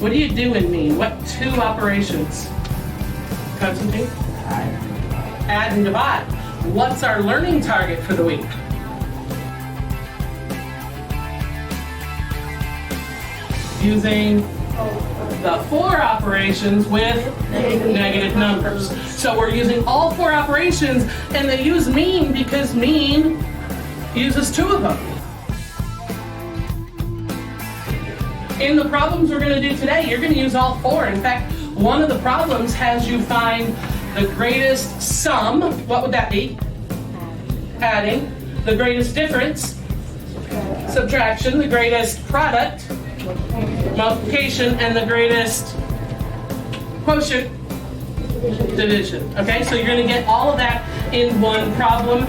What do you do in mean? What two operations? Constantine? Add and divide. What's our learning target for the week? Using the four operations with negative numbers. So we're using all four operations, and they use mean because mean uses two of them. In the problems we're going to do today, you're going to use all four. In fact, one of the problems has you find the greatest sum. What would that be? Adding. The greatest difference? Subtraction. The greatest product? Multiplication. And the greatest quotient? Division. Okay, so you're going to get all of that in one problem.